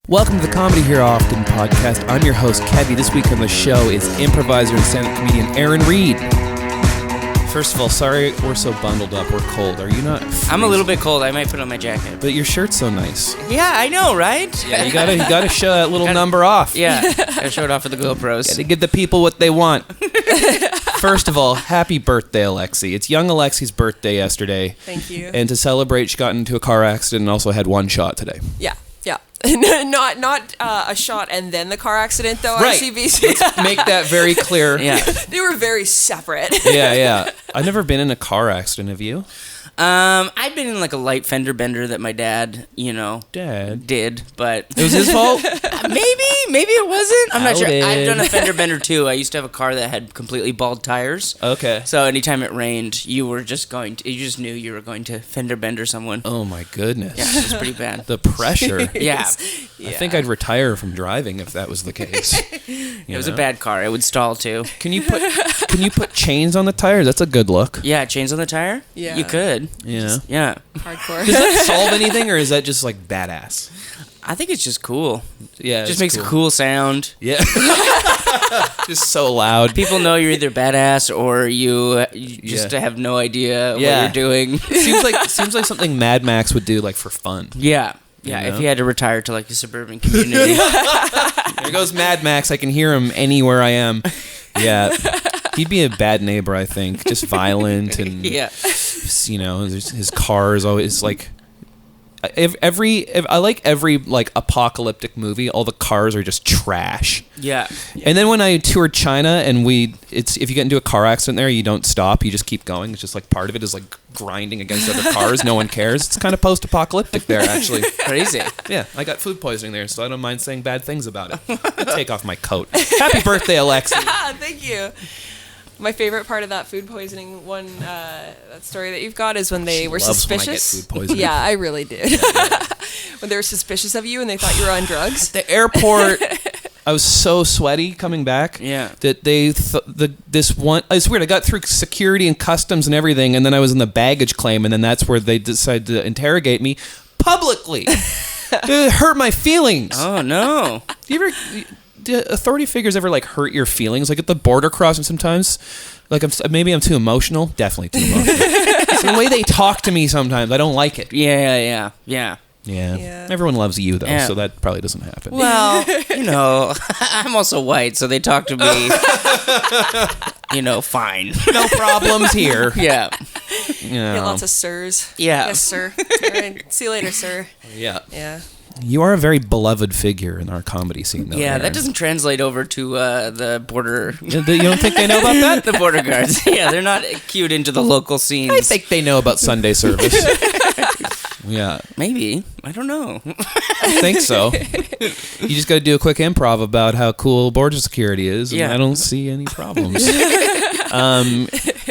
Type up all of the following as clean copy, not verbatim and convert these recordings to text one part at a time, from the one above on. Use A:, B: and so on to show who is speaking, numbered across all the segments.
A: Welcome to the Comedy Here Often podcast. I'm your host, Kevvy. This week on the show is improviser and stand-up comedian Aaron Reed. First of all, sorry we're so bundled up. We're cold. Are you not freezing?
B: I'm a little bit cold. I might put on my jacket.
A: But your shirt's so nice.
B: Yeah, I know, right?
A: Yeah, you gotta show that little number off.
B: Yeah, gotta show it off for the GoPros.
A: Gotta give the people what they want. First of all, happy birthday, Alexi. It's young Alexi's birthday yesterday.
C: Thank you.
A: And to celebrate, she got into a car accident and also had one shot today.
C: Yeah. not a shot and then the car accident, though,
A: Right.
C: RCBC.
A: Let's make that very clear.
B: Yeah.
C: They were very separate.
A: Yeah. I've never been in a car accident. Have you?
B: I've been in like a light fender bender that my dad, did, but
A: It was his fault?
B: maybe it wasn't. I'm not sure.
A: Outed.
B: I've done a fender bender too. I used to have a car that had completely bald tires.
A: Okay.
B: So anytime it rained, you just knew you were going to fender bender someone.
A: Oh my goodness.
B: Yeah, it was pretty bad.
A: The pressure.
B: Yeah.
A: I think I'd retire from driving if that was the case.
B: It was a bad car. It would stall too.
A: Can you put chains on the tires? That's a good look.
B: Yeah, chains on the tire?
C: Yeah.
B: You could.
A: Yeah.
B: Yeah.
C: Hardcore.
A: Does that solve anything, or is that just like badass?
B: I think it's just cool.
A: Yeah.
B: It just makes a cool sound.
A: Yeah. Just so loud.
B: People know you're either badass or you just have no idea what you're doing.
A: Seems like something Mad Max would do, like for fun.
B: Yeah.
A: You know?
B: If he had to retire to like the suburban community.
A: There goes Mad Max. I can hear him anywhere I am. Yeah. He'd be a bad neighbor, I think. Just violent and his car is always like. I like every like apocalyptic movie, all the cars are just trash.
B: Yeah.
A: And then when I toured China and if you get into a car accident there, you don't stop, you just keep going. It's just like part of it is like grinding against other cars. No one cares. It's kind of post-apocalyptic there, actually.
B: Crazy.
A: Yeah, I got food poisoning there, so I don't mind saying bad things about it. I'll take off my coat. Happy birthday, Alexi.
C: Thank you. My favorite part of that food poisoning that story that you've got is when they were
A: loves when I
C: suspicious.
A: get food poisoning.
C: Yeah, I really did. When they were suspicious of you and they thought you were on drugs.
A: The airport, I was so sweaty coming back.
B: Yeah.
A: That it's weird. I got through security and customs and everything, and then I was in the baggage claim, and then that's where they decided to interrogate me publicly. It hurt my feelings.
B: Oh no.
A: Do authority figures ever like hurt your feelings, like at the border crossing sometimes? Like maybe I'm too emotional. Definitely too emotional. It's the way they talk to me sometimes. I don't like it.
B: Yeah.
C: Yeah.
A: Everyone loves you though,
B: Yeah.
A: so that probably doesn't happen.
B: Well, I'm also white, so they talk to me, fine.
A: No problems here.
B: Yeah.
C: Yeah, lots of sirs.
B: Yeah.
C: Yes, sir. All right. See you later, sir.
A: Yeah.
C: Yeah.
A: You are a very beloved figure in our comedy scene, though.
B: Yeah,
A: Aaron.
B: that doesn't translate over to the border.
A: You don't think they know about that?
B: The border guards. Yeah, they're not cued into the local scenes.
A: I think they know about Sunday service. Yeah.
B: Maybe. I don't know.
A: I think so. You just got to do a quick improv about how cool border security is, and I don't see any problems.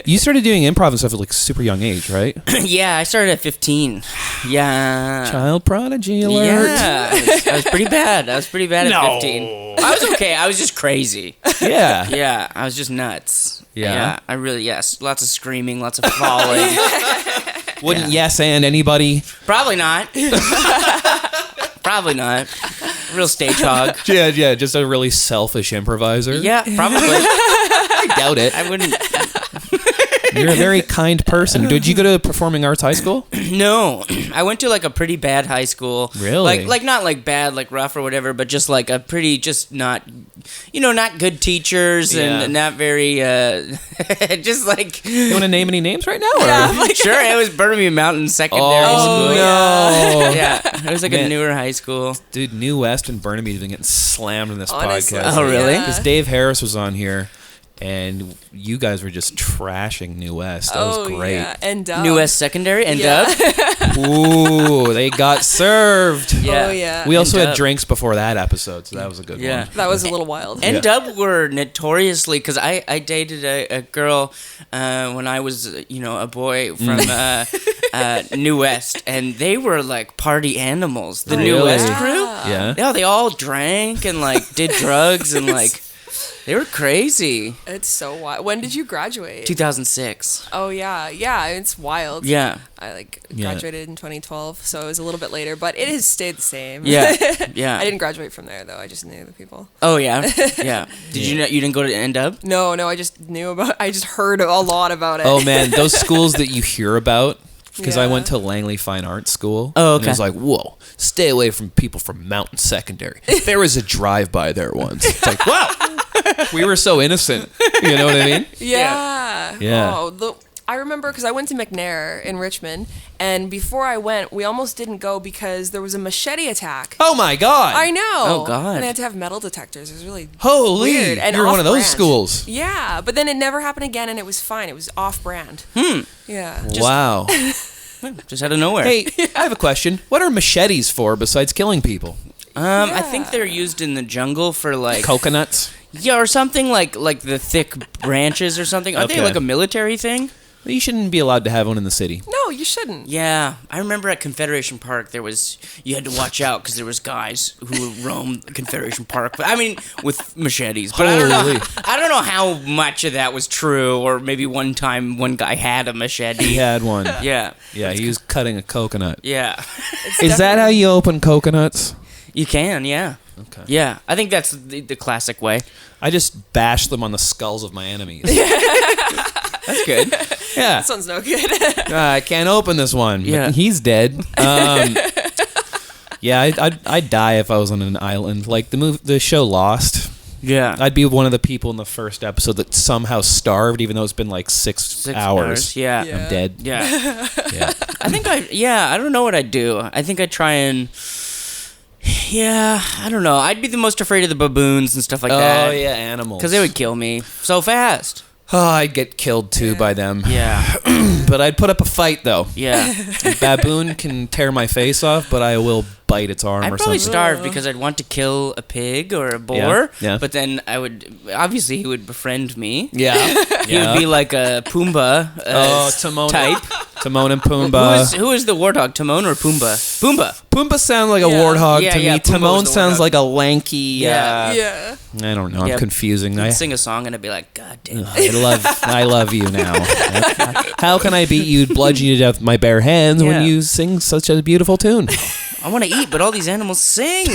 A: You started doing improv and stuff at like super young age, right?
B: Yeah, I started at 15. Yeah.
A: Child prodigy alert.
B: Yeah. I was pretty bad. At 15. I was okay. I was just crazy.
A: Yeah.
B: Yeah. I was just nuts.
A: Yeah.
B: I really, yes. Lots of screaming, lots of falling.
A: Wouldn't yes and anybody?
B: Probably not. Probably not. Real stage hog.
A: Yeah, just a really selfish improviser.
B: Yeah, probably.
A: I doubt it.
B: I wouldn't.
A: You're a very kind person. Did you go to performing arts high school?
B: No, I went to like a pretty bad high school.
A: Really?
B: Like not like bad, like rough or whatever, but just like a pretty, just not, not good teachers and not very, just like.
A: You want to name any names right now?
B: Yeah, sure. It was Burnaby Mountain Secondary School.
A: No.
B: Yeah, it was like a newer high school.
A: Dude, New West and Burnaby have been getting slammed in this
C: Honestly.
A: podcast.
B: Oh, really?
A: Because Dave Harris was on here. And you guys were just trashing New West. That was great.
C: Yeah. And
B: New West Secondary and Dub.
A: Ooh, they got served.
B: Yeah.
C: Oh, yeah.
A: We also
B: And
A: had drinks before that episode, so that was a good one.
C: That was a little wild.
B: And Dub were notoriously, because I dated a girl when I was, a boy from New West, and they were like party animals. The New
A: Really?
B: West crew.
A: Yeah.
B: Yeah, they all drank and like did drugs and like. They were crazy.
C: It's so wild. When did you graduate?
B: 2006.
C: Oh yeah, it's wild.
B: Yeah.
C: I graduated in 2012, so it was a little bit later, but it has stayed the same.
B: Yeah. Yeah.
C: I didn't graduate from there though. I just knew the people.
B: Oh yeah. Yeah. Did you know you didn't go to NW?
C: No, I just heard a lot about it.
A: Oh man, those schools that you hear about. Because I
C: Yeah.
A: went to Langley Fine Arts School.
B: Oh,
A: And it
B: okay.
A: was like, whoa, stay away from people from Mountain Secondary. There was a drive-by there once. It's like, wow, we were so innocent. You know what I mean?
C: Yeah.
A: Yeah.
C: Oh, I remember because I went to McNair in Richmond, and before I went, we almost didn't go because there was a machete attack.
A: Oh my God.
C: I know.
B: Oh, God.
C: And they had to have metal detectors. It was really
A: Holy.
C: weird. And
A: You're one of those
C: off-brand.
A: schools.
C: Yeah, but then it never happened again, and it was fine. It was off-brand. Yeah.
A: Wow.
B: Just out of nowhere.
A: Hey, I have a question. What are machetes for besides killing people?
B: I think they're used in the jungle for like
A: Coconuts?
B: yeah, or something like the thick branches or something. Aren't they
A: Okay.
B: like a military thing?
A: You shouldn't be allowed to have one in the city.
C: No, you shouldn't.
B: Yeah, I remember at Confederation Park you had to watch out because there was guys who would roam Confederation Park. I mean, with machetes. But I
A: Holy.
B: don't know how much of that was true, or maybe one time one guy had a machete.
A: He had one.
B: Yeah,
A: Yeah, he was cutting a coconut.
B: yeah.
A: Is that how you open coconuts?
B: You can, yeah.
A: Okay.
B: Yeah, I think that's the classic way.
A: I just bash them on the skulls of my enemies.
B: That's good.
A: Yeah.
C: This one's no good.
A: I can't open this one. but
B: Yeah.
A: He's dead. Yeah, I'd die if I was on an island. Like the show Lost.
B: Yeah.
A: I'd be one of the people in the first episode that somehow starved, even though it's been like 6 hours.
B: Yeah.
C: Yeah.
A: I'm dead.
B: Yeah.
A: Yeah.
B: I don't know what I'd do. I think I'd try and I don't know. I'd be the most afraid of the baboons and stuff like that.
A: Oh yeah, animals.
B: Because they would kill me so fast.
A: Oh, I'd get killed too by them.
B: Yeah.
A: But I'd put up a fight though.
B: Yeah.
A: A baboon can tear my face off, but I will bite its arm
B: I'd
A: or
B: probably
A: something.
B: starve because I'd want to kill a pig or a boar.
A: Yeah.
B: But then obviously he would befriend me.
A: Yeah.
B: He would be like a Pumbaa
A: Timon
B: type.
A: Timon and Pumbaa.
B: Who is the warthog, Timon or Pumbaa? Pumbaa.
A: Pumbaa sounds like a
C: Yeah.
A: warthog
B: Yeah,
A: to
B: yeah,
A: me.
B: Pumbaa was
A: Timon
B: the
A: sounds
B: warthog.
A: like a lanky.
C: Yeah.
A: I don't know.
B: Yeah.
A: I'm confusing.
B: I'd sing a song and I'd be like, God damn.
A: I love you now. How can I beat you, bludgeon you to death with my bare hands
B: Yeah.
A: when you sing such a beautiful tune?
B: I want to eat, but all these animals sing.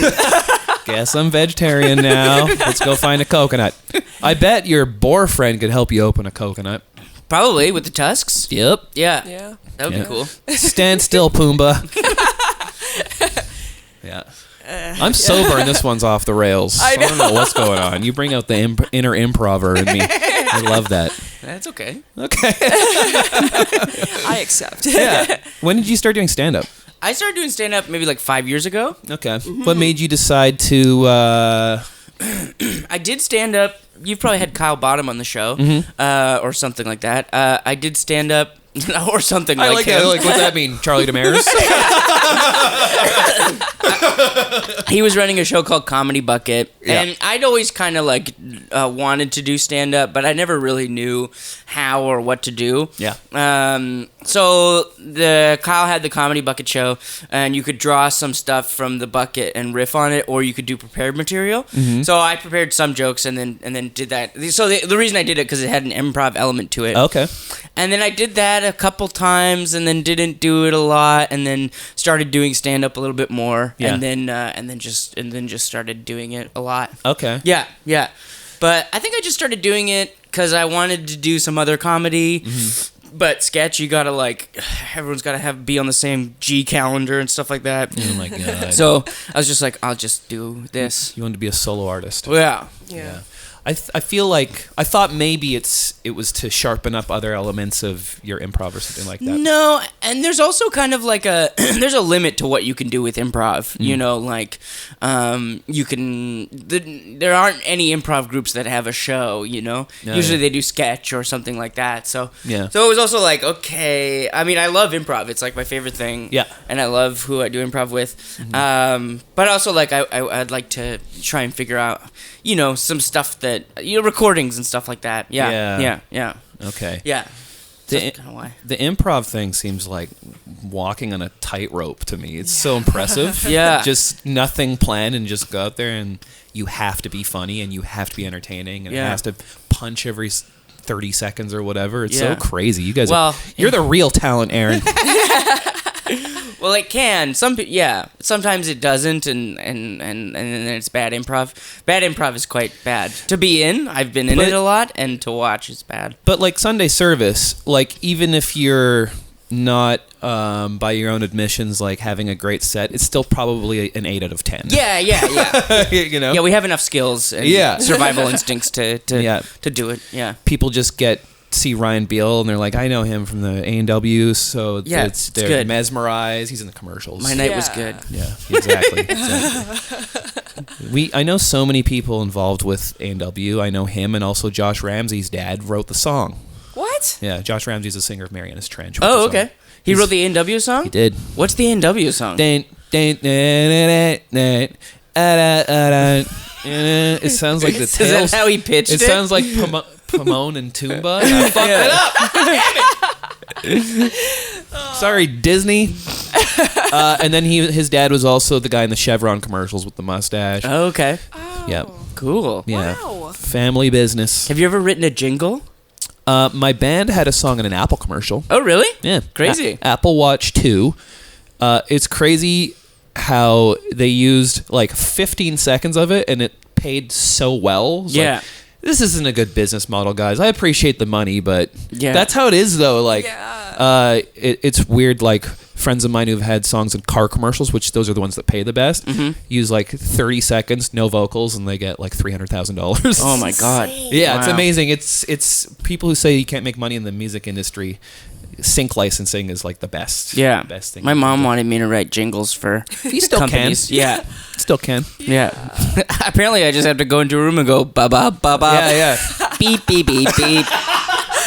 A: Guess I'm vegetarian now. Let's go find a coconut. I bet your boar friend could help you open a coconut.
B: Probably with the tusks.
A: Yep.
B: Yeah.
C: Yeah.
B: That would
A: Yeah.
B: be cool.
A: Stand still, Pumbaa. Yeah. I'm sober and this one's off the rails. I don't know what's going on. You bring out the inner improver in me. I love that.
B: That's okay.
A: Okay.
C: I accept.
A: Yeah. When did you start doing stand-up?
B: I started doing stand-up maybe like 5 years ago.
A: Okay. What made you decide to...
B: I did stand-up. You've probably had Kyle Bottom on the show, or something like that. I did stand-up, or something like him.
A: What's that mean? Charlie Damaris?
B: He was running a show called Comedy Bucket, and I'd always kind of like wanted to do stand-up, but I never really knew how or what to do.
A: Yeah.
B: So Kyle had the Comedy Bucket show, and you could draw some stuff from the bucket and riff on it, or you could do prepared material. So I prepared some jokes and then did that. So the reason I did it because it had an improv element to it.
A: Okay.
B: And then I did that a couple times, and then didn't do it a lot, and then started doing stand up a little bit more,
A: Yeah.
B: and then just started doing it a lot.
A: Okay.
B: Yeah. But I think I just started doing it because I wanted to do some other comedy. But sketch, you gotta everyone's gotta be on the same G calendar and stuff like that.
A: Oh my God.
B: So I was just like, I'll just do this.
A: You wanted to be a solo artist.
B: Yeah.
C: Yeah.
A: I feel like I thought maybe it was to sharpen up other elements of your improv or something like that.
B: No, and there's also kind of like there's a limit to what you can do with improv. You know, you can there aren't any improv groups that have a show. You know, usually they do sketch or something like that. So
A: Yeah.
B: So it was also like, okay, I mean, I love improv. It's like my favorite thing.
A: Yeah.
B: And I love who I do improv with. But also like I'd like to try and figure out, some stuff that recordings and stuff like that. Yeah.
A: Yeah.
B: Yeah.
A: Okay.
B: Yeah. That's kind of why.
A: The improv thing seems like walking on a tightrope to me. It's so impressive.
B: Yeah.
A: Just nothing planned and just go out there and you have to be funny and you have to be entertaining and it has to punch every 30 seconds or whatever. It's so crazy. You guys you're the real talent, Aaron.
B: Well, it can. Sometimes it doesn't, and then it's bad improv. Bad improv is quite bad to be in. I've been in it a lot, and to watch is bad.
A: But like Sunday service, like even if you're not by your own admissions like having a great set, it's still probably an 8 out of 10.
B: Yeah.
A: You know?
B: Yeah, we have enough skills and survival instincts to do it. Yeah.
A: People just see Ryan Beal and they're like, I know him from the A&W, so they're
B: good.
A: mesmerized. He's in the commercials.
B: My night was good.
A: Yeah, exactly. I know so many people involved with A&W. I know him and also Josh Ramsey's dad wrote the song.
C: What?
A: Yeah, Josh Ramsey's a singer of Marianas Trench.
B: Oh, okay. He wrote the A&W song?
A: He did.
B: What's the A&W song?
A: It sounds like the
B: Is that how he pitched it?
A: It sounds like Pomone and Toomba. I fucked it up. Sorry, Disney. And then his dad was also the guy in the Chevron commercials with the mustache.
B: Oh, okay.
C: Oh.
A: Yep.
B: Cool.
A: Yeah.
C: Wow.
A: Family business.
B: Have you ever written a jingle?
A: My band had a song in an Apple commercial.
B: Oh, really?
A: Yeah.
B: Crazy.
A: Apple Watch 2. It's crazy how they used like 15 seconds of it and it paid so well. Like, this isn't a good business model, guys. I appreciate the money, but that's how it is, though. Like, it's weird. Like, friends of mine who've had songs in car commercials, which those are the ones that pay the best, use like 30 seconds, no vocals, and they get like $300,000.
B: Oh my god!
A: Yeah, wow. It's amazing. It's people who say you can't make money in the music industry. Sync licensing is like the best.
B: Yeah,
A: best thing.
B: My mom wanted me to write jingles for
A: you still
B: companies.
A: Can.
B: Yeah,
A: still can.
B: Yeah. Apparently, I just have to go into a room and go ba ba ba ba.
A: Yeah.
B: Beep beep beep beep.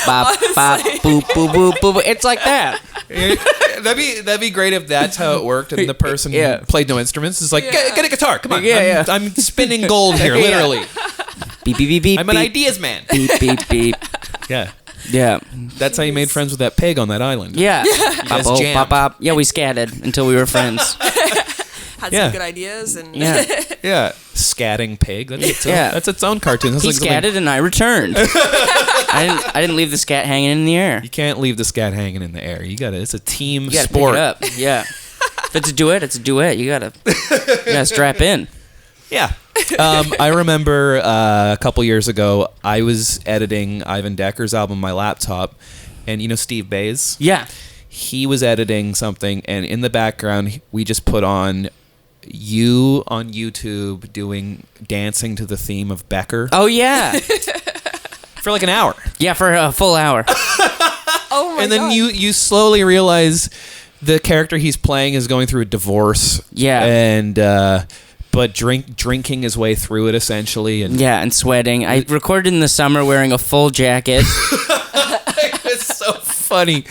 B: Bop bop boop boop boop boop. It's like that.
A: That'd be great if that's how it worked and the person played no instruments. It's like get a guitar. Come on. I'm spinning gold here, literally.
B: Beep beep beep beep.
A: I'm an ideas man.
B: Beep beep beep.
A: Yeah.
B: Yeah.
A: That's how you made friends with that pig on that island.
B: Yeah.
A: Bop,
B: bop, bop. Yeah, we scattered until we were friends.
C: Had some good ideas and
A: Scatting pig. That's its own cartoon. That's
B: he scatted and I returned. I didn't leave the scat hanging in the air.
A: You can't leave the scat hanging in the air. It's a team
B: sport.
A: Pick it
B: up. Yeah. If it's a duet, it's a duet. You gotta strap in.
A: Yeah. I remember a couple years ago, I was editing Ivan Decker's album on my laptop, and you know Steve Bays?
B: Yeah.
A: He was editing something, and in the background, we just put on you on YouTube dancing to the theme of Becker.
B: Oh, yeah.
A: For like an hour.
B: Yeah, for a full hour.
C: Oh, my God.
A: And then you slowly realize the character he's playing is going through a divorce.
B: Yeah.
A: And... but drinking his way through it essentially,
B: and sweating. I recorded in the summer wearing a full jacket.
A: It's so funny.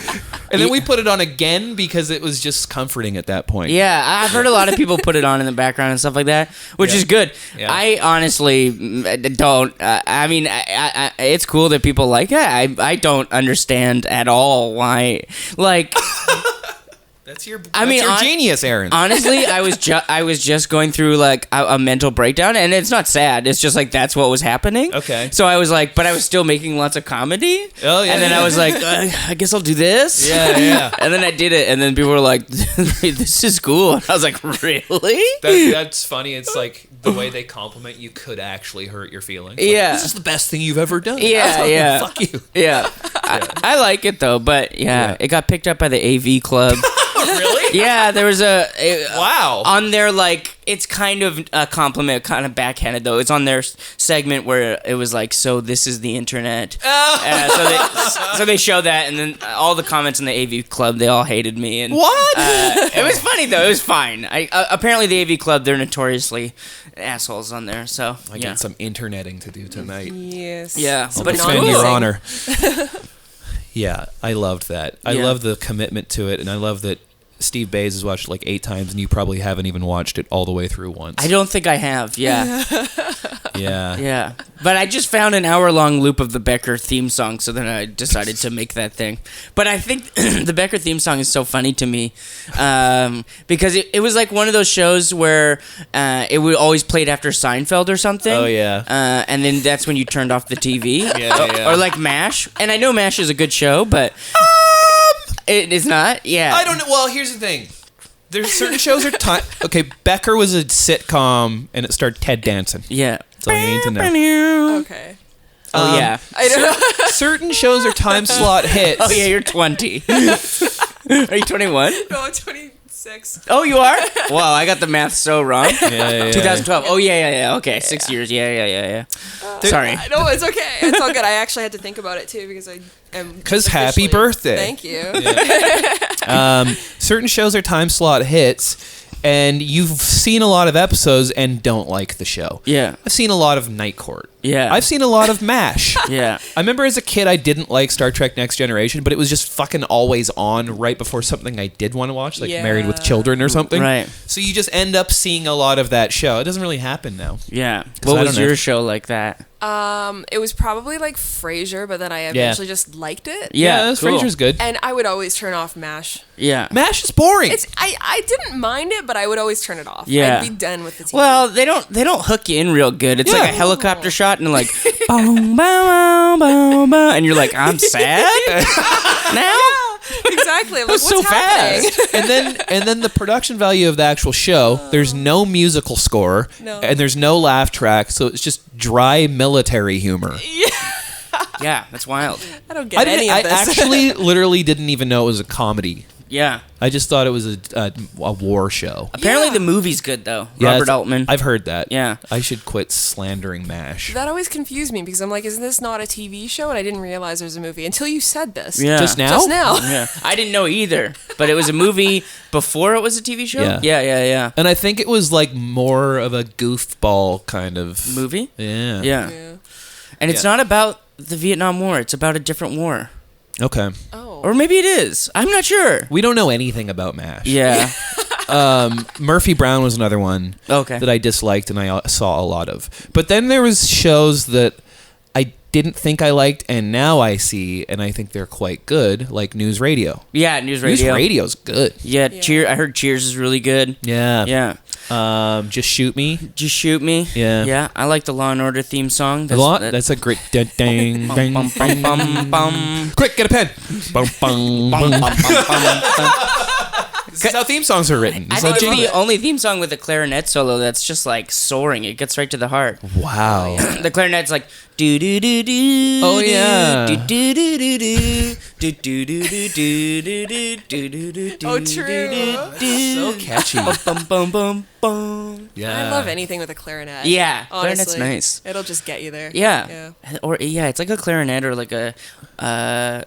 A: And then we put it on again because it was just comforting at that point.
B: Yeah, I've heard a lot of people put it on in the background and stuff like that, which is good. Yeah. I honestly don't. I mean, it's cool that people like it. I don't understand at all why. Like.
A: That's your genius, Aaron.
B: Honestly, I was just going through like a mental breakdown, and it's not sad. It's just like that's what was happening.
A: Okay.
B: So I was like, but I was still making lots of comedy.
A: Oh yeah.
B: And then I was like, I guess I'll do this.
A: Yeah.
B: And then I did it, and then people were like, "This is cool." And I was like, "Really?"
A: That's funny. It's like the way they compliment you could actually hurt your feelings. Like,
B: yeah.
A: This is the best thing you've ever done.
B: Yeah.
A: Fuck you.
B: Yeah. I like it though, but it got picked up by the AV Club.
A: Really?
B: Yeah, there was
A: wow.
B: On their, like, it's kind of a compliment, kind of backhanded, though. It's on their segment where it was like, so this is the internet. So they show that, and then all the comments in the AV Club, they all hated me. And,
A: what?
B: It was funny, though. It was fine. Apparently, the AV Club, they're notoriously assholes on there, so,
A: I got some interneting to do tonight.
C: Yes.
B: Yeah.
A: I'll defend your honor. Yeah, I loved that. I love the commitment to it, and I love that Steve Bays has watched it like 8 times, and you probably haven't even watched it all the way through once.
B: I don't think I have, yeah.
A: Yeah.
B: Yeah. But I just found an hour-long loop of the Becker theme song, so then I decided to make that thing. But I think the Becker theme song is so funny to me because it was like one of those shows where it would always play it after Seinfeld or something.
A: Oh, yeah.
B: And then that's when you turned off the TV.
A: Yeah.
B: Or like MASH. And I know MASH is a good show, but it is not. Yeah.
A: I don't know. Well, here's the thing. There's certain shows are time. Okay, Becker was a sitcom, and it starred Ted Danson.
B: Yeah.
A: That's all you need to know.
C: Okay.
B: Oh, yeah.
C: I don't know.
A: Certain shows are time slot hits.
B: Oh, yeah, you're 20. Are you 21?
C: No, I'm 26.
B: Oh, you are? Wow, I got the math so wrong.
A: Yeah.
B: 2012. Oh, yeah. Okay, 6 years. Yeah. Sorry.
C: No, it's okay. It's all good. I actually had to think about it too because I am.
A: Because happy
C: officially-
A: birthday.
C: Thank you.
A: Certain shows are time slot hits, and you've seen a lot of episodes and don't like the show.
B: Yeah.
A: I've seen a lot of Night Court.
B: Yeah.
A: I've seen a lot of MASH.
B: Yeah.
A: I remember as a kid I didn't like Star Trek Next Generation, but it was just fucking always on right before something I did want to watch, like
C: Yeah.
A: Married with Children or something.
B: Right.
A: So you just end up seeing a lot of that show. It doesn't really happen now.
B: Yeah.
A: 'Cause
B: What
A: I
B: was
A: don't know.
B: your show like that?
C: It was probably like Frasier, but then I eventually just liked it.
B: Yeah, cool.
A: Frasier's good.
C: And I would always turn off MASH.
B: Yeah.
A: MASH is boring.
C: I didn't mind it, but I would always turn it off.
B: Yeah.
C: I'd be done with the TV.
B: Well, they don't hook you in real good. It's like
A: Yeah.
B: a helicopter shot and like boom, boom, boom, boom, and you're like, I'm sad now.
C: exactly. I'm like,
B: That's
C: what's
B: so
C: happening?
B: fast.
A: and then the production value of the actual show, there's no musical score,
C: No.
A: and there's no laugh track, so it's just dry military humor.
B: Yeah, that's wild.
C: I don't get any of
A: I
C: this.
A: actually literally didn't even know it was a comedy.
B: Yeah.
A: I just thought it was a war show.
B: Apparently
C: Yeah.
B: the movie's good though.
A: Yeah,
B: Robert
A: it's-
B: Altman.
A: I've heard that.
B: Yeah.
A: I should quit slandering MASH.
C: That always confused me because I'm like, is this not a TV show? And I didn't realize there's a movie until you said this.
B: Yeah.
A: Just now?
C: Just now.
B: Yeah. I didn't know either, but it was a movie before it was a TV show.
A: Yeah.
B: Yeah.
A: And I think it was like more of a goofball kind of
B: Movie.
A: Yeah.
B: Yeah.
C: Yeah.
B: And it's
A: Yeah.
B: not about the Vietnam War. It's about a different war.
A: Okay.
C: Oh.
B: Or maybe it is. I'm not sure.
A: We don't know anything about MASH.
B: Yeah.
A: Murphy Brown was another one
B: Okay.
A: that I disliked and I saw a lot of. But then there was shows that I didn't think I liked and now I see and I think they're quite good, like News Radio.
B: Yeah, News Radio.
A: News Radio's good.
B: Yeah,
C: Yeah.
B: I heard Cheers is really good.
A: Yeah.
B: Yeah.
A: Just Shoot Me.
B: Just Shoot Me.
A: Yeah.
B: Yeah, I like the Law and Order theme song.
A: That's a great dang dang dang.
B: bum, bum, bum, bum.
A: Quick, get a pen. Bum, bum,
B: Bum,
A: bum.
B: bum, bum, bum.
A: This is how theme songs are written.
B: I
A: It's
B: think
A: not
B: it's the
A: jingle.
B: only theme song with a clarinet solo that's just like soaring. It gets right to the heart.
A: Wow.
B: The clarinet's like do do do do.
A: Oh, yeah.
B: Do do do do do. Do do do do do do do do do do.
C: Oh, true.
A: So catchy.
B: Bum bum bum bum.
A: Yeah.
C: I love anything with a clarinet.
B: Yeah,
C: honestly.
B: clarinet's nice.
C: It'll just get you there.
B: Yeah. Or yeah, it's like a clarinet or like a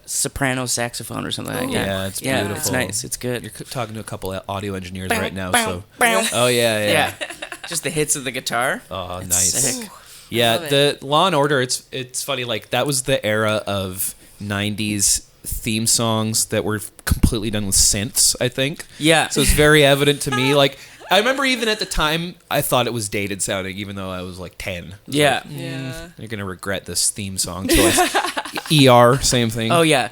B: soprano saxophone or something like that.
A: Yeah, it's
B: Yeah,
A: beautiful.
B: it's nice. It's good.
A: You're talking to a couple of audio engineers
B: Bow,
A: right now,
B: bow,
A: so.
B: bow.
A: Oh yeah.
B: Yeah. Just the hits of the guitar.
A: Oh,
B: It's
A: nice.
B: sick.
A: Yeah,
C: love
A: the Law and Order. It's funny. Like that was the era of '90s theme songs that were completely done with synths. I think.
B: Yeah.
A: So it's very evident to me. Like I remember even at the time, I thought it was dated sounding, even though I was like 10.
B: Yeah.
C: Yeah.
A: You're gonna regret this theme song choice. ER, same thing.
B: Oh yeah.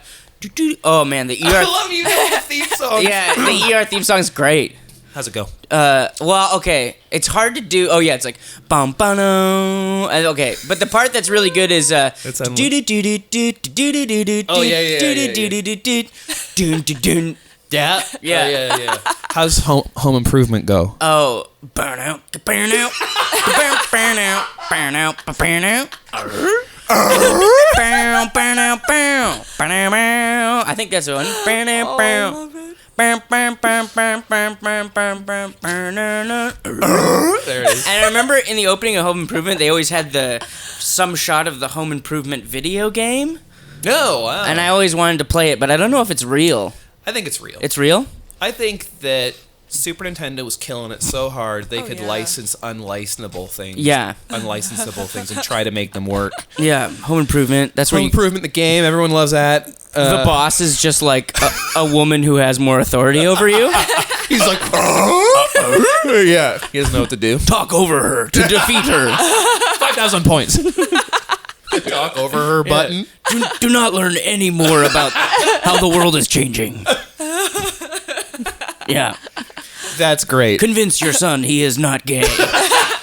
B: Oh man, the ER.
A: love you know the theme song.
B: Yeah, the ER theme song's great.
A: How's it go?
B: Well, okay, it's hard to do. Oh yeah, it's like bum bum. Okay, but the part that's really good is
A: It's on-
B: do do do do do do do do do.
A: Oh, yeah.
B: Dun dun dun.
A: Yeah.
B: Yeah.
A: Yeah. How's Home Improvement go?
B: Oh, burn out, burn out, burn out, burn out, burn out. I think that's the one.
A: There it is.
B: And I remember in the opening of Home Improvement, they always had some shot of the Home Improvement video game,
A: No, wow.
B: and I always wanted to play it, but I don't know if it's real.
A: I think it's real.
B: It's real?
A: I think that Super Nintendo was killing it so hard they could
C: yeah.
A: license unlicensable things.
B: Yeah.
A: Unlicensable things and try to make them work.
B: Yeah, Home Improvement. That's where
A: Home Improvement, the game, everyone loves that.
B: the boss is just like a woman who has more authority over you.
A: He's like, yeah. He doesn't know what to do.
B: Talk over her to defeat her.
A: If I 5,000 points. Talk over her button.
B: Do not learn any more about how the world is changing. Yeah.
A: That's great.
B: Convince your son he is not gay.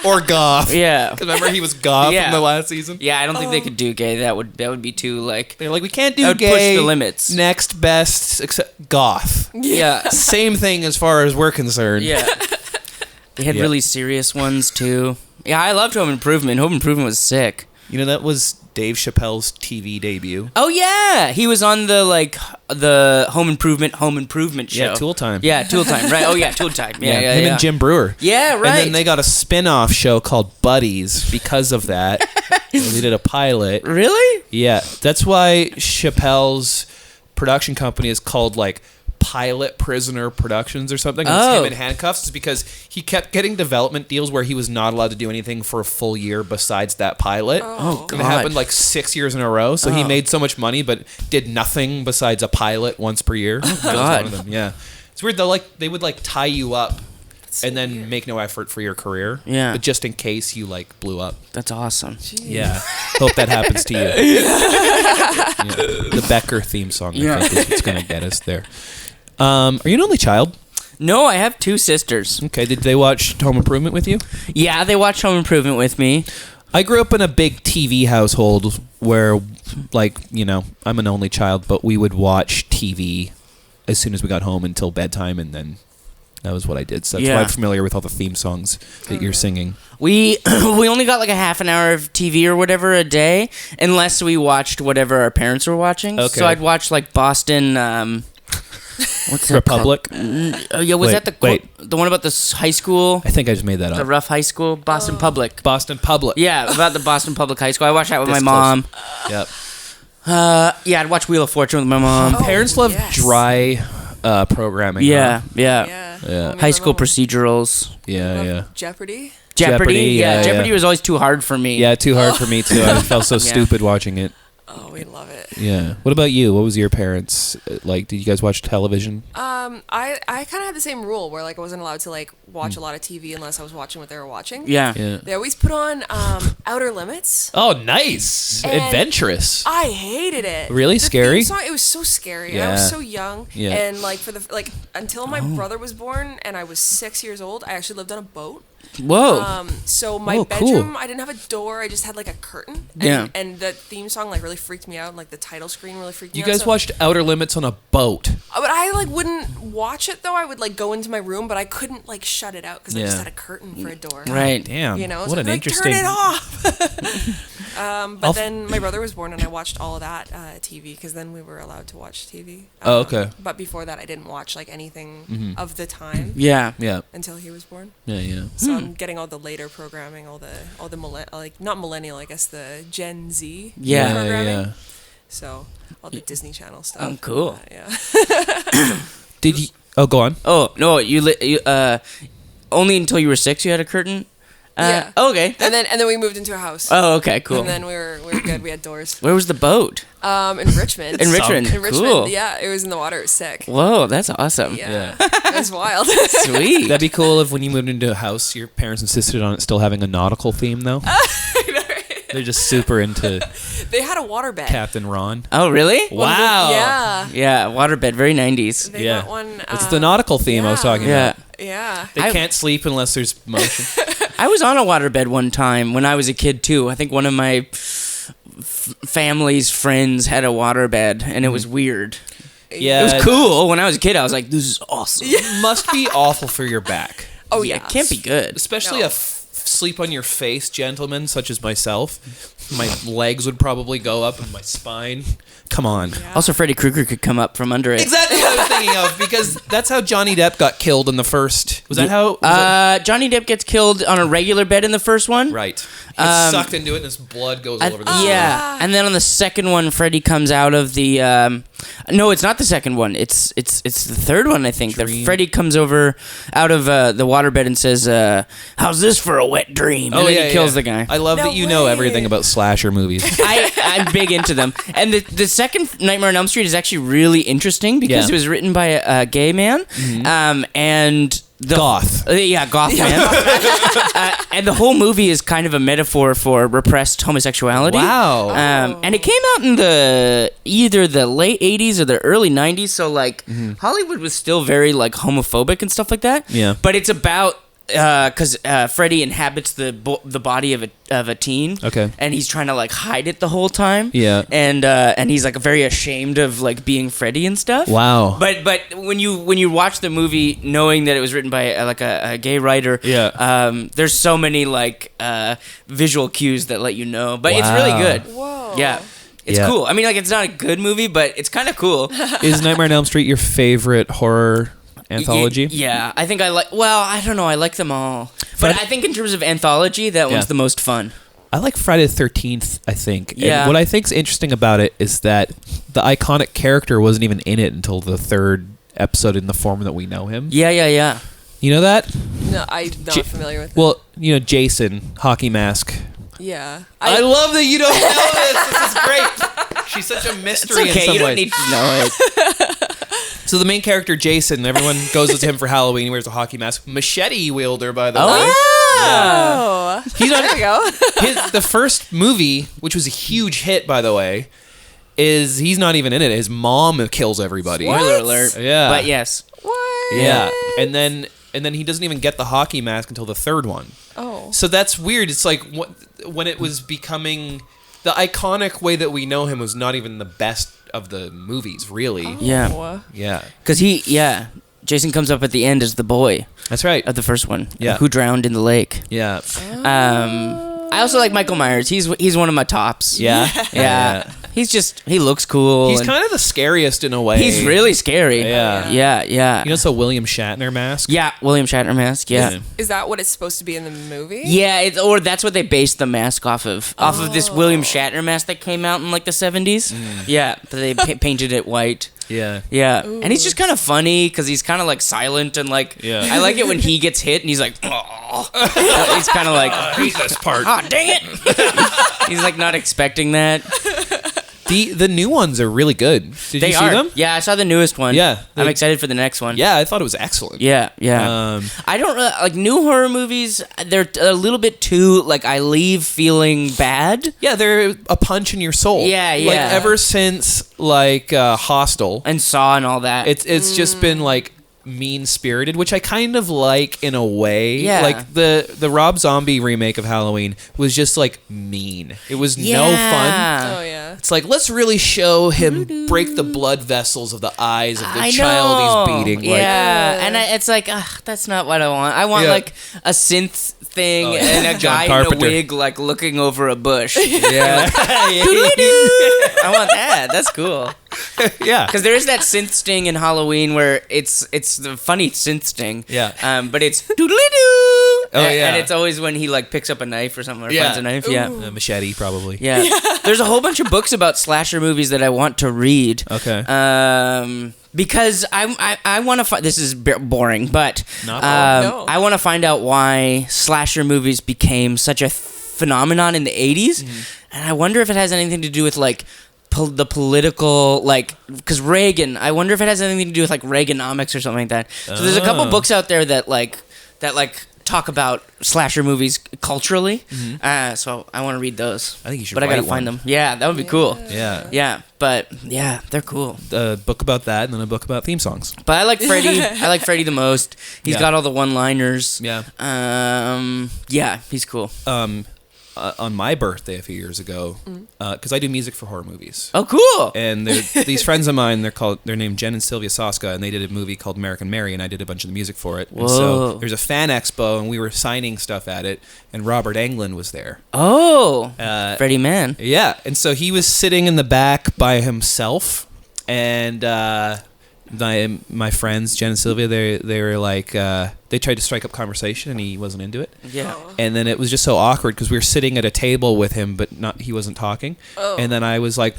A: Or goth.
B: Yeah.
A: Because remember he was goth
B: Yeah.
A: from the last season?
B: Yeah, I don't think they could do gay. That would be too like.
A: They're like, we can't do
B: That would
A: gay.
B: push the limits.
A: Next best, except goth.
B: Yeah.
A: Same thing as far as we're concerned.
B: Yeah. They had really serious ones too. Yeah, I loved Home Improvement. Home Improvement was sick.
A: You know, that was Dave Chappelle's TV debut.
B: Oh yeah, he was on the Home Improvement show.
A: Yeah, Tool Time.
B: Yeah, Tool Time. Right. Oh yeah, Tool Time. Yeah,
A: him and Jim Brewer.
B: Yeah, right.
A: And then they got a spin-off show called Buddies because of that. They did a pilot.
B: Really?
A: Yeah, that's why Chappelle's production company is called like Pilot Prisoner Productions or something. And it's him in handcuffs. Is because he kept getting development deals where he was not allowed to do anything for a full year besides that pilot.
B: Oh, God.
A: And it happened like 6 years in a row. So he made so much money, but did nothing besides a pilot once per year. Oh,
B: God.
A: One of them. Yeah, it's weird. They would like tie you up and then make no effort for your career.
B: Yeah.
A: But just in case you like blew up.
B: That's awesome.
C: Jeez.
A: Yeah. Hope that happens to you. Yeah. The Becker theme song, I think, is what's going to get us there. Are you an only child?
B: No, I have two sisters.
A: Okay. Did they watch Home Improvement with you?
B: Yeah, they watched Home Improvement with me.
A: I grew up in a big TV household where, like, you know, I'm an only child, but we would watch TV as soon as we got home until bedtime, and then that was what I did. So that's why I'm familiar with all the theme songs that you're singing.
B: We only got like a half an hour of TV or whatever a day, unless we watched whatever our parents were watching.
A: Okay.
B: So I'd watch like Boston. What's that
A: Republic?
B: Yeah, was that the one about the high school?
A: I think I just made that
B: The
A: up.
B: rough high school? Boston Public.
A: Boston Public.
B: Yeah, about the Boston Public High School. I watched that with
A: This
B: my mom.
A: Yep.
B: Yeah, I'd watch Wheel of Fortune with my mom.
A: Parents love dry programming.
B: Yeah.
C: Yeah.
B: High school procedurals.
A: Yeah.
C: Jeopardy.
B: Jeopardy.
A: yeah.
B: Jeopardy was always too hard for me.
A: Yeah, too hard for me too. I felt so stupid watching it.
C: Oh, we love it.
A: Yeah. What about you? What was your parents like? Did you guys watch television?
C: I kind of had the same rule where like I wasn't allowed to like watch a lot of TV unless I was watching what they were watching.
B: Yeah.
C: They always put on Outer Limits.
A: Oh, nice.
C: And
A: Adventurous.
C: I hated it.
A: Really?
C: The
A: Scary?
C: theme song, it was so scary.
A: Yeah.
C: I was so young.
A: Yeah.
C: And like until my brother was born and I was 6 years old, I actually lived on a boat.
B: Whoa.
C: So my
A: cool.
C: bedroom, I didn't have a door. I just had like a curtain. And,
B: Yeah.
C: And the theme song like really freaked me out. Like the title screen really freaked me
A: You
C: out.
A: guys watched Outer Limits on a boat.
C: But I like wouldn't watch it though. I would like go into my room, but I couldn't like shut it out because I just had a curtain for a door.
B: Right.
A: Damn.
C: You know,
A: what
C: so
A: an
C: like,
A: interesting.
C: Turn it off. But then my brother was born, and I watched all of that TV because then we were allowed to watch TV.
A: Oh, okay.
C: But before that, I didn't watch like anything of the time
B: Yeah.
A: Yeah.
C: until he was born.
A: Yeah.
C: So I'm getting all the later programming, all the not millennial, I guess the Gen Z programming.
A: Yeah.
C: So all the Disney Channel stuff.
B: Oh, cool.
C: Yeah.
A: Did you? Oh, go on.
B: Oh no, you only until you were 6 you had a curtain.
C: Yeah.
B: Okay.
C: And then we moved into a house.
B: Oh, okay, cool.
C: And then we were good. We had doors.
B: Where was the boat?
C: In Richmond.
B: In Richmond.
C: In Richmond.
B: Cool.
C: Yeah, it was in the water. It was sick.
B: Whoa, that's awesome.
C: Yeah. It was wild.
B: Sweet.
A: That'd be cool if when you moved into a house, your parents insisted on it still having a nautical theme, though. They're just super into
C: They had a waterbed.
A: Captain Ron.
B: Oh, really?
A: Wow.
C: Yeah.
B: Yeah, waterbed, very 90s.
C: They
A: Yeah.
C: got one.
A: It's the nautical theme I was talking
B: Yeah.
A: about.
C: Yeah.
A: They can't sleep unless there's motion.
B: I was on a waterbed one time when I was a kid too. I think one of my family's friends had a waterbed, and it was weird.
A: Yeah.
B: It was cool. When I was a kid, I was like, "This is awesome."
A: It must be awful for your back.
C: Oh yeah.
B: It can't be good.
A: Especially
C: No.
A: a sleep on your face gentleman such as myself. My legs would probably go up and my spine. Come on.
C: Yeah.
B: Also, Freddy Krueger could come up from under it.
A: Exactly what I was thinking of, because that's how Johnny Depp got killed in the first. Was that how?
B: Johnny Depp gets killed on a regular bed in the first one.
A: Right. He gets sucked into it and his blood goes all over the
B: Yeah, and then on the second one, Freddy comes out of the. No, it's not the second one. It's the third one, I think. That Freddy comes out of the waterbed and says, "How's this for a wet dream?" And then he kills the guy.
A: I love that you know everything about slasher movies.
B: I'm big into them. And the second Nightmare on Elm Street is actually really interesting because it was written by a gay man. And
A: goth.
B: Goth man. And the whole movie is kind of a metaphor for repressed homosexuality.
A: Wow.
B: And it came out in either the late 80s or the early 90s, so like Hollywood was still very like homophobic and stuff like that.
A: Yeah.
B: But it's about because Freddy inhabits the body of a teen.
A: Okay.
B: And he's trying to like hide it the whole time.
A: Yeah.
B: And he's like very ashamed of like being Freddy and stuff.
A: Wow.
B: But when you watch the movie, knowing that it was written by like a gay writer, there's so many like visual cues that let you know. But it's really good.
C: Whoa.
B: Yeah. It's cool. I mean, like, it's not a good movie, but it's kind of cool.
A: Is Nightmare on Elm Street your favorite horror anthology?
B: Yeah, I think I don't know, I like them all. But I think in terms of anthology, that one's the most fun.
A: I like Friday the 13th, I think.
B: Yeah.
A: And what I think's interesting about it is that the iconic character wasn't even in it until the third episode in the form that we know him.
B: Yeah.
A: You know that?
C: No, I'm not familiar with it.
A: Well, you know, Jason, hockey mask.
C: Yeah.
A: I love that you don't know this. This is great. She's such a mystery
B: It's okay,
A: in some
B: you don't
A: ways.
B: need to know it.
A: So the main character, Jason, everyone goes with him for Halloween. He wears a hockey mask. Machete wielder, by the way.
C: Oh.
A: He's on,
C: There we go.
A: the first movie, which was a huge hit, by the way, is he's not even in it. His mom kills everybody.
B: Spoiler alert.
A: Yeah.
B: But yes.
C: What?
A: Yeah. And then he doesn't even get the hockey mask until the third one.
C: Oh.
A: So that's weird. It's like when it was becoming the iconic way that we know him was not even the best of the movies, really.
C: Oh.
B: Yeah.
A: Yeah.
B: Because Jason comes up at the end as the boy
A: That's right.
B: of the first one.
A: Yeah.
B: Who drowned in the lake.
A: Yeah.
B: I also like Michael Myers. He's one of my tops.
A: Yeah.
B: Yeah. He looks cool.
A: He's
B: and
A: kind of the scariest in a way.
B: he's really scary.
A: Yeah.
B: Yeah.
A: You know, it's a William Shatner mask.
B: Yeah, William Shatner mask. Yeah.
C: Is that what it's supposed to be in the movie?
B: Yeah, or that's what they based the mask off of this William Shatner mask that came out in like the 70s. Yeah, but they painted it white.
A: Yeah.
B: Yeah,
C: Ooh.
B: and he's just kind of funny because he's kind of like silent and like.
A: Yeah.
B: I like it when he gets hit and he's like, oh. He's kind of like,
A: I hate this part.
B: oh dang it. He's like not expecting that.
A: The new ones are really good. Did you see them?
B: Yeah, I saw the newest one.
A: Yeah.
B: I'm excited for the next one.
A: Yeah, I thought it was excellent.
B: Yeah. I don't like new horror movies. They're a little bit too like I leave feeling bad.
A: Yeah, they're a punch in your soul.
B: Yeah.
A: Like ever since like Hostel,
B: And Saw and all that.
A: it's just been like mean-spirited, which I kind of like in a way.
B: Yeah.
A: Like the Rob Zombie remake of Halloween was just like mean. It was no fun.
C: Oh, yeah.
A: It's like, let's really show him break the blood vessels of the eyes of the
B: I
A: child
B: know.
A: he's beating.
B: Yeah, and it's like, that's not what I want. I want like a synth thing
A: Oh, yeah.
B: and a
A: John
B: guy
A: Carpenter.
B: in a wig like looking over a bush.
A: Yeah.
B: I want that. That's cool.
A: Yeah.
B: Because there is that synth sting in Halloween where it's the funny synth sting.
A: Yeah.
B: But it's doodly-doo.
A: Oh, yeah.
B: And it's always when he like picks up a knife or something or
A: Yeah.
B: finds a knife. Yeah.
A: Machete, probably.
B: Yeah. There's a whole bunch of books about slasher movies that I want to read.
A: Okay.
B: Because I want to find, this is boring, but
A: Not boring.
C: No.
B: I want to find out why slasher movies became such a phenomenon in the 80s. And I wonder if it has anything to do with like the political, like, because Reagan, I wonder if it has anything to do with like Reaganomics or something like that. So there's a couple books out there that talk about slasher movies culturally. So I want to read those.
A: I think you should
B: But I gotta
A: write
B: find
A: one.
B: them. Yeah, that would be cool.
A: Yeah.
B: Yeah, but yeah, they're cool.
A: A book about that, and then a book about theme songs.
B: But I like Freddy. I like Freddy the most. He's
A: Yeah.
B: got all the one-liners.
A: Yeah.
B: Yeah, he's cool.
A: On my birthday a few years ago, because I do music for horror movies.
B: Oh, cool.
A: And these friends of mine, they're named Jen and Sylvia Soska, and they did a movie called American Mary, and I did a bunch of the music for it. And so
B: Whoa.
A: there's a fan expo, and we were signing stuff at it, and Robert Englund was there.
B: Oh, Freddy Man.
A: Yeah, and so he was sitting in the back by himself, and my friends Jen and Sylvia, they were like they tried to strike up conversation, and he wasn't into it.
B: Yeah.
A: And then it was just so awkward because we were sitting at a table with him, but he wasn't talking.
C: Oh.
A: And then I was like,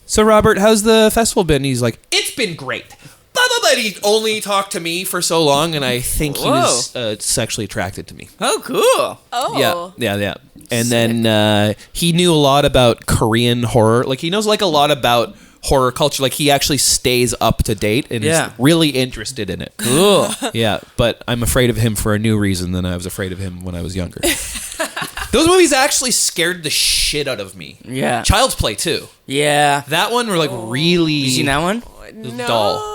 A: "So Robert, how's the festival been?" And he's like, "It's been great." Blah blah blah. He only talked to me for so long, and I think he was sexually attracted to me.
B: Oh, cool.
C: Oh.
A: Yeah. And then he knew a lot about Korean horror. Like he knows like a lot about horror culture. Like, he actually stays up to date and is really interested in it.
B: Cool.
A: Yeah, but I'm afraid of him for a new reason than I was afraid of him when I was younger. Those movies actually scared the shit out of me.
B: Yeah.
A: Child's Play too.
B: Yeah.
A: That one were like really.
B: You seen that one?
C: No.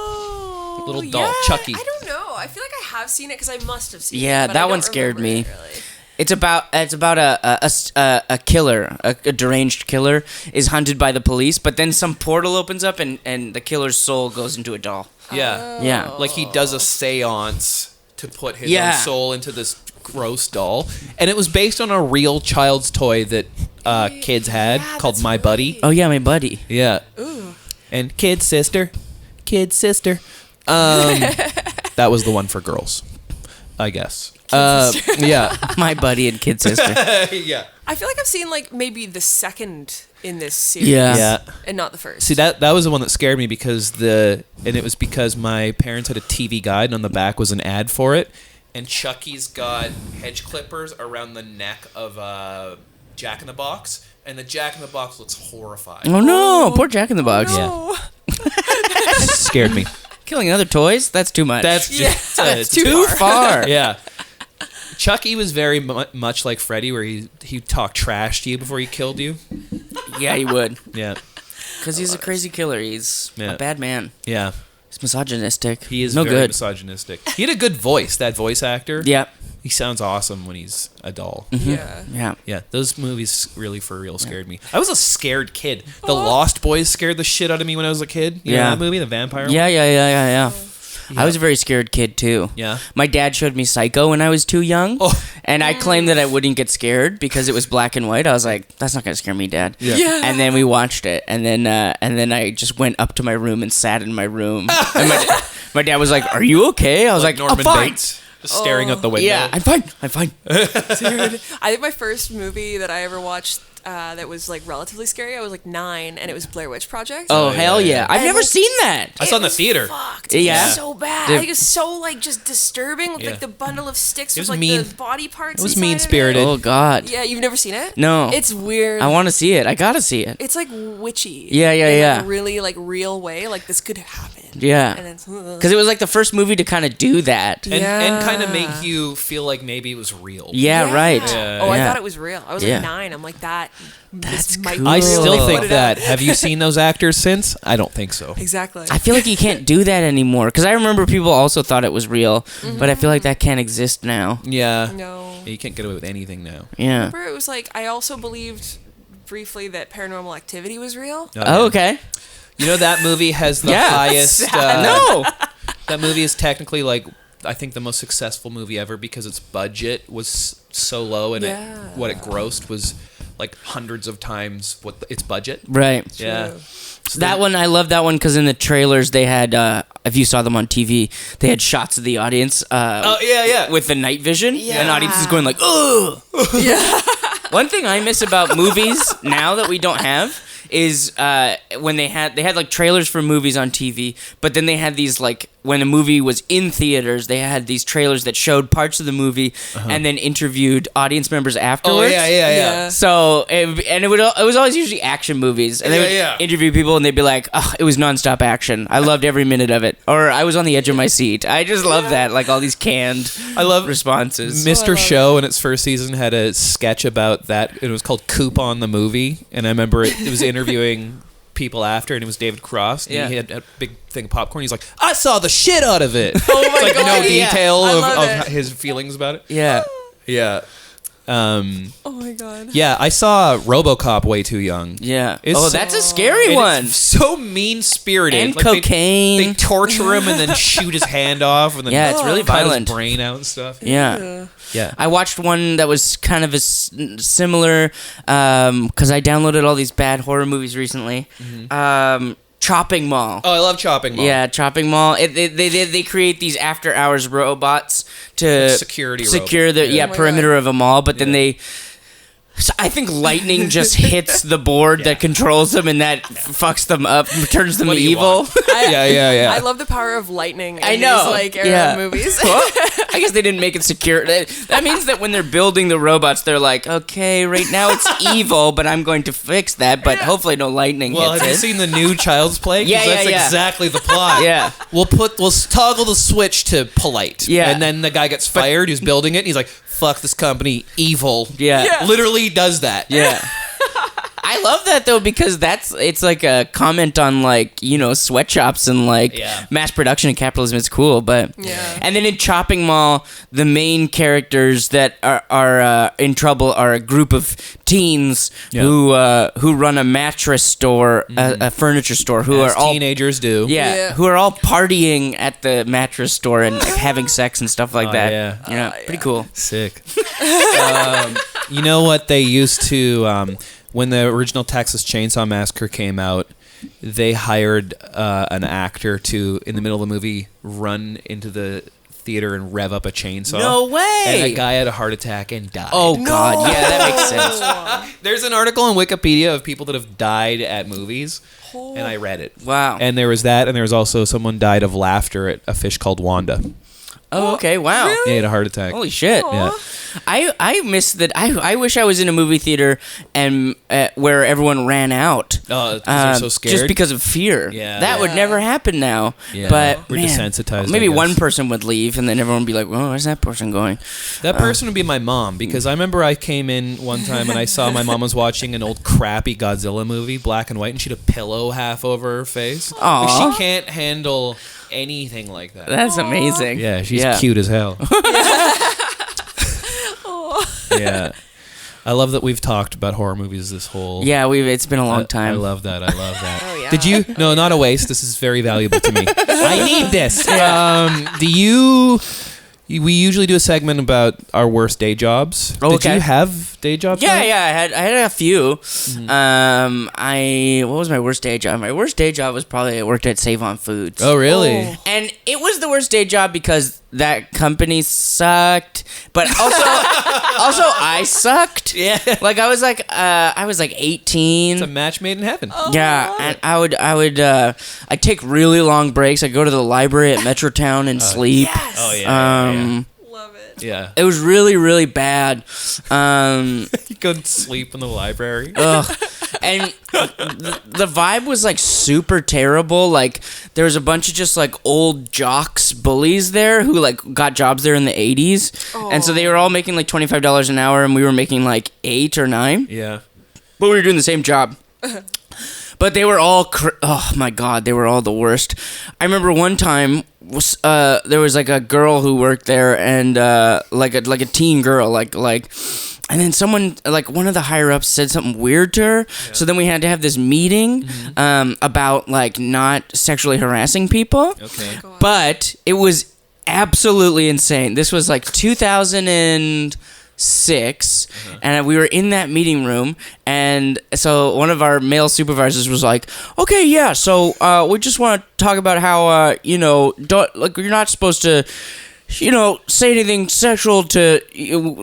A: Little doll, Chucky.
C: I don't know. I feel like I have seen it because I must have seen it.
B: Yeah,
C: but
B: that
C: I
B: one
C: don't
B: scared me.
C: remember it, really.
B: It's about a killer, a deranged killer is hunted by the police, but then some portal opens up and the killer's soul goes into a doll.
A: Yeah.
B: Yeah.
A: Like he does a seance to put his own soul into this gross doll. And it was based on a real child's toy that kids had called My Buddy.
B: Oh yeah, My Buddy.
A: Yeah.
C: Ooh.
A: And Kid Sister. That was the one for girls, I guess. Yeah.
B: My Buddy and Kid Sister.
A: Yeah.
C: I feel like I've seen like maybe the second in this series.
B: Yeah.
C: And not the first.
A: See, that was the one that scared me because it was because my parents had a TV guide and on the back was an ad for it. And Chucky's got hedge clippers around the neck of Jack in the Box. And the Jack in the Box looks horrifying.
B: Oh no, poor Jack in the Box.
C: No.
A: Yeah. Scared me.
B: Killing other toys? That's too much.
A: That's
C: That's
B: too far.
A: Yeah. Chucky was very much like Freddy, where he talked trash to you before he killed you.
B: Yeah, he would.
A: Yeah.
B: Because he's a crazy killer. He's a bad man.
A: Yeah.
B: He's misogynistic.
A: He is
B: no
A: very
B: good.
A: misogynistic. He had a good voice, that voice actor.
B: Yeah.
A: He sounds awesome when he's a doll.
C: Yeah.
B: Yeah.
A: Yeah, those movies really for real scared me. I was a scared kid. The Lost Boys scared the shit out of me when I was a kid. You know that movie, the vampire one?
B: Yeah. I was a very scared kid too.
A: Yeah.
B: My dad showed me Psycho when I was too young, and I claimed that I wouldn't get scared because it was black and white. I was like, "That's not gonna scare me, Dad."
C: Yeah.
B: And then we watched it, and then I just went up to my room and sat in my room. And my dad was like, "Are you okay?" I was like,
A: Norman
B: "I'm fine."
A: Bates, just staring out the window.
B: Yeah, I'm fine.
C: Dude, I think my first movie that I ever watched that was like relatively scary, I was like 9, and it was Blair Witch Project.
B: Oh, hell yeah! I've
C: And,
B: never
C: like,
B: seen that.
A: I saw it in the theater.
C: Fucked.
B: Yeah.
C: It was so bad.
B: Dude.
C: Like, it's so like just disturbing with
A: Yeah.
C: like the bundle of sticks
A: It
C: with
A: was
C: like
A: mean.
C: the body parts.
A: It was
C: inside of
A: mean-spirited.
B: Oh God.
C: Yeah, you've never seen it?
B: No.
C: It's weird.
B: I want to see it. I gotta see it.
C: It's like witchy.
B: Yeah,
C: in
B: yeah.
C: a really like real way. Like this could happen.
B: Yeah.
C: And it's
B: Because it was like the first movie to kind of do that.
A: And kind of make you feel like maybe it was real.
B: Yeah, right.
A: Yeah.
C: Oh, I
B: Yeah.
C: thought it was real. I was
B: Yeah.
C: like 9. I'm like that.
B: That's
C: might
B: cool.
C: be
A: I
C: real.
A: still
C: Put
A: think
C: it
A: that.
C: out.
A: Have you seen those actors since? I don't think so.
C: Exactly.
B: I feel like you can't do that anymore. Because I remember people also thought it was real, but I feel like that can't exist now.
A: Yeah.
C: No.
A: You can't get away with anything now.
B: Yeah.
C: Remember, it was like I also believed briefly that Paranormal Activity was real.
B: Oh, okay.
A: You know that movie has the highest.
B: No.
A: That movie is technically like I think the most successful movie ever because its budget was so low and what it grossed was like hundreds of times its budget.
B: Right.
A: Yeah.
B: So that one, I love that one because in the trailers they had, if you saw them on TV, they had shots of the audience.
A: Yeah.
B: With the night vision,
C: Yeah.
B: and audience is going like, "Ugh."
C: Yeah.
B: One thing I miss about movies now that we don't have is when they had like trailers for movies on TV, but then they had these like when a movie was in theaters, they had these trailers that showed parts of the movie and then interviewed audience members afterwards.
A: Oh yeah.
B: So it was always usually action movies, and they would interview people, and they'd be like, "Oh, it was nonstop action. I loved every minute of it," or "I was on the edge of my seat." I just love that, like all these canned responses.
A: Mr. Show in its first season had a sketch about that. It was called Coupon the Movie, and I remember it was interviewing people after, and it was David Cross. And he had a big thing of popcorn. He's like, "I saw the shit out of it."
C: Oh my
A: like
C: god.
A: no detail
C: I love
A: of
C: it.
A: his feelings about it.
B: Yeah.
A: Yeah.
C: Oh my god.
A: Yeah, I saw RoboCop way too young.
B: Yeah.
A: It's
B: That's a scary one.
A: It's so mean-spirited.
B: And
A: Like,
B: cocaine.
A: They torture him and then shoot his hand off and then
B: Yeah, it's really
A: cut
B: violent.
A: his brain out and stuff.
B: Yeah.
A: Yeah.
B: I watched one that was kind of similar because I downloaded all these bad horror movies recently. Chopping Mall.
A: Oh, I love Chopping Mall.
B: Yeah, Chopping Mall. They create these after hours robots to
A: Secure
B: the
C: Oh my
B: perimeter of a mall, but then they I think lightning just hits the board that controls them, and that fucks them up, turns them evil.
A: Yeah.
C: I love the power of lightning in
B: I know.
C: these, like, era movies.
B: Well, I guess they didn't make it secure. That means that when they're building the robots, they're like, okay, right now it's evil, but I'm going to fix that, but hopefully no lightning
A: Well,
B: hits
A: have
B: it.
A: you seen the new Child's Play? 'Cause that's exactly the plot.
B: Yeah.
A: We'll toggle the switch to polite.
B: Yeah.
A: And then the guy gets fired who's building it, and he's like, fuck this company, evil.
B: Yeah.
A: Literally does that.
B: Yeah. I love that though, because it's like a comment on, like, you know, sweatshops and like mass production and capitalism. It's cool, but and then in Chopping Mall, the main characters that are in trouble are a group of teens who run a mattress store, a furniture store, who
A: As
B: are all
A: teenagers do.
B: who are all partying at the mattress store and like, having sex and stuff like that.
A: Yeah.
B: Pretty cool.
A: Sick. You know what they used to when the original Texas Chainsaw Massacre came out, they hired an actor to, in the middle of the movie, run into the theater and rev up a chainsaw.
B: No way!
A: And a guy had a heart attack and died.
B: Oh, God. Yeah, that makes sense.
A: There's an article on Wikipedia of people that have died at movies, and I read it.
B: Wow.
A: And there was that, and there was also someone died of laughter at a fish called Wanda.
B: Oh, okay. Wow.
C: Really?
A: He had a heart attack.
B: Holy shit.
A: Yeah.
B: I miss that. I wish I was in a movie theater and where everyone ran out.
A: Oh, because they're so scared?
B: Just because of fear.
A: Yeah.
B: That would never happen now.
A: Yeah.
B: But
A: We're
B: man,
A: desensitized,
B: Maybe
A: I guess.
B: one person would leave and then everyone would be like, "Oh, where's that person going?"
A: That person would be my mom, because I remember I came in one time and I saw my mom was watching an old crappy Godzilla movie, black and white, and she had a pillow half over her face.
B: Aw.
A: Like, she can't handle anything like that.
B: That's amazing.
A: Yeah, she's cute as hell. Yeah. I love that we've talked about horror movies this whole...
B: Yeah, it's been a long time.
A: I love that.
C: Oh, yeah.
A: Did you... No, not a waste. This is very valuable to me. I need this. Do you... We usually do a segment about our worst day jobs.
B: Oh,
A: Did you have day jobs?
B: Yeah,
A: Matt?
B: I had a few. What was my worst day job? My worst day job was probably I worked at Save On Foods.
A: Oh, really?
C: Oh.
B: And it was the worst day job because that company sucked, but also I sucked.
A: Yeah.
B: Like I was like 18.
A: It's a match made in heaven.
B: Yeah, and I'd take really long breaks. I'd go to the library at Metrotown and sleep.
C: Yes.
A: Oh, yeah.
C: Love it.
A: Yeah.
B: It was really, really bad.
A: You go and sleep in the library.
B: Ugh. And the vibe was like super terrible. Like there was a bunch of just like old jocks, bullies there who like got jobs there in the 80s. And so they were all making like $25 an hour and we were making like 8 or 9.
A: Yeah.
B: But we were doing the same job. But they were all, oh my God, they were all the worst. I remember one time, there was like a girl who worked there and like a teen girl, and then someone, like one of the higher ups said something weird to her. Yeah. So then we had to have this meeting about like not sexually harassing people.
A: Okay.
C: Oh,
B: But it was absolutely insane. This was like 2006, and we were in that meeting room, and so one of our male supervisors was like, "Okay, yeah, so we just want to talk about how don't, like, you're not supposed to, say anything sexual to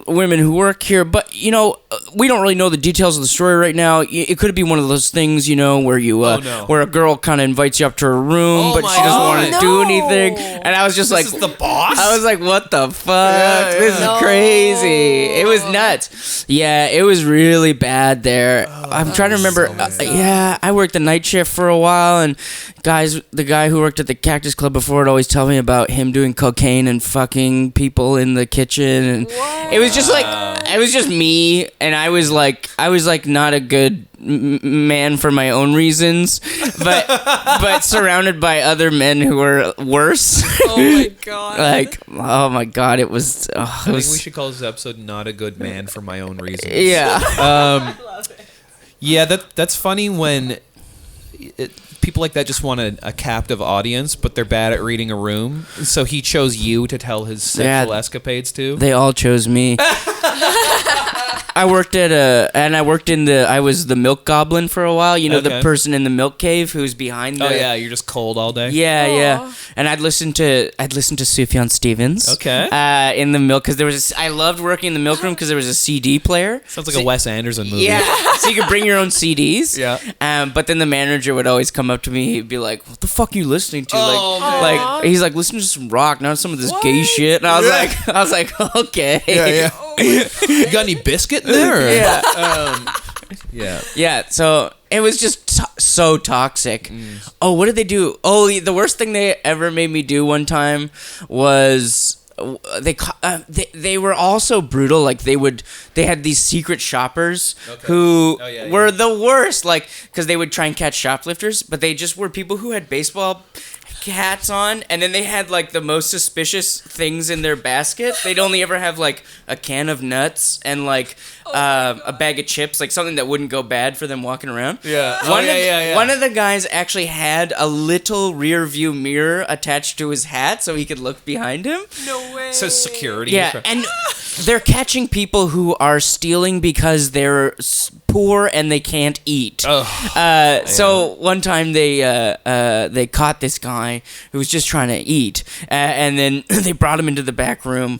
B: women who work here, but we don't really know the details of the story right now. It could be one of those things, where you where a girl kind of invites you up to her room, but she doesn't want to do anything." And I was just
A: This is the boss?
B: I was like, "What the fuck? This is crazy." It was nuts. Yeah, it was really bad there. I'm trying to remember. I worked the night shift for a while, and the guy who worked at the Cactus Club before would always tell me about him doing cocaine and fucking people in the kitchen, and it was just like it was just me, and I was like not a good man for my own reasons, but surrounded by other men who were worse.
C: Oh my God.
B: Like, oh my God, it was.
A: I think we should call this episode "Not a Good Man for My Own Reasons."
B: Yeah.
A: Yeah, that's funny when people like that just want a captive audience, but they're bad at reading a room. So he chose you to tell his sexual escapades to.
B: They all chose me. I worked I was the milk goblin for a while. You know, the person in the milk cave who's behind the...
A: Oh, yeah, you're just cold all day?
B: Yeah. And I'd listen to Sufjan Stevens.
A: Okay.
B: In the milk, because I loved working in the milk room because there was a CD player.
A: Sounds like a Wes Anderson movie.
B: Yeah, so you could bring your own CDs.
A: Yeah.
B: But then the manager would always come up to me. He'd be like, "What the fuck are you listening to?" He's like, "Listen to some rock, not some of this gay shit." And I was like, "Okay."
A: Yeah. You got any biscuit in there?
B: Yeah. Yeah. So it was just so toxic. Oh, what did they do? Oh, the worst thing they ever made me do one time was. They were also brutal. Like they had these secret shoppers who were the worst. Like, because they would try and catch shoplifters, but they just were people who had baseball hats on, and then they had like the most suspicious things in their basket. They'd only ever have like a can of nuts and like a bag of chips, like something that wouldn't go bad for them walking around. One of the guys actually had a little rear view mirror attached to his hat so he could look behind him.
C: No way.
A: So security.
B: Yeah, and they're catching people who are stealing because they're poor and they can't eat. So one time they caught this guy who was just trying to eat, and then they brought him into the back room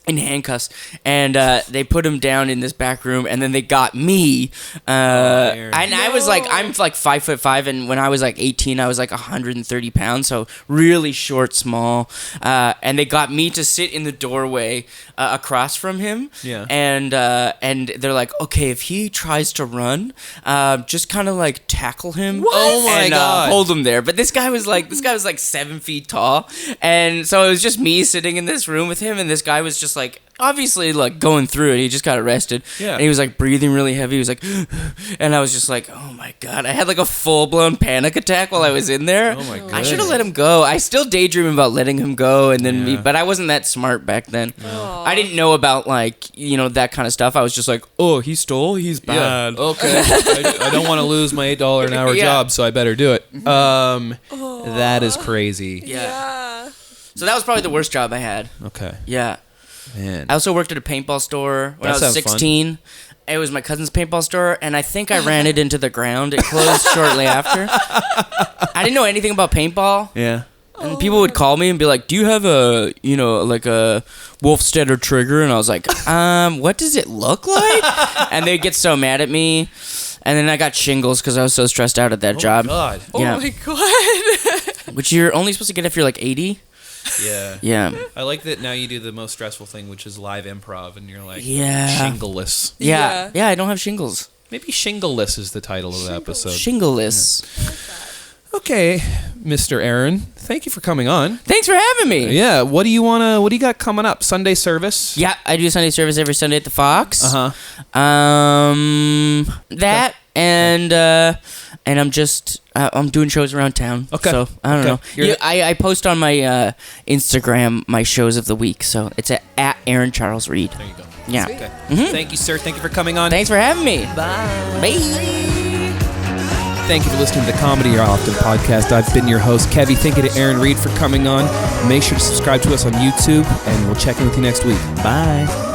B: in handcuffs, and they put him down in this back room, and then they got me, and I was like, I'm like 5'5", and when I was like 18, I was like 130 pounds, so really short, small, and they got me to sit in the doorway across from him, and they're like, okay, if he tries to run, just kind of like tackle him,
A: oh my god,
B: hold him there. But this guy was like 7 feet tall, and so it was just me sitting in this room with him, and this guy was just like obviously like going through it. He just got arrested.
A: Yeah.
B: And he was like breathing really heavy. He was like, and I was just like, oh my god. I had like a full blown panic attack while I was in there.
A: Oh my god.
B: I should have let him go. I still daydream about letting him go, and then but I wasn't that smart back then.
C: No.
B: I didn't know about like, you know, that kind of stuff. I was just like, oh, he stole. He's bad.
A: Okay. I don't want to lose my $8 an hour job, so I better do it. That is crazy.
C: Yeah.
B: So that was probably the worst job I had.
A: Okay.
B: Yeah.
A: Man.
B: I also worked at a paintball store when I was 16. It was my cousin's paintball store, and I think I ran it into the ground. It closed shortly after. I didn't know anything about paintball.
A: Yeah.
B: And people would call me and be like, do you have a, you know, like a Wolfstetter trigger? And I was like, what does it look like? And they'd get so mad at me. And then I got shingles because I was so stressed out at that job.
A: God.
B: Yeah.
C: Oh my god.
B: Which you're only supposed to get if you're like 80.
A: Yeah.
B: Yeah.
A: I like that now you do the most stressful thing, which is live improv, and you're like shingleless.
B: Yeah. Yeah, I don't have shingles.
A: Maybe shingleless is the title of the episode.
B: Shingleless.
A: Yeah. Okay, Mr. Aaron, thank you for coming on.
B: Thanks for having me.
A: Yeah, what do you got coming up? Sunday service?
B: Yeah, I do Sunday service every Sunday at the Fox. That and I'm just I'm doing shows around town. Okay. So I don't know. I post on my Instagram my shows of the week. So it's at Aaron Charles Reed.
A: There you go.
B: Yeah.
A: Okay. Thank you, sir. Thank you for coming on.
B: Thanks for having me.
A: Bye. Thank you for listening to the Comedy Or Often podcast. I've been your host, Kevvy. Thank you to Aaron Reed for coming on. Make sure to subscribe to us on YouTube, and we'll check in with you next week. Bye.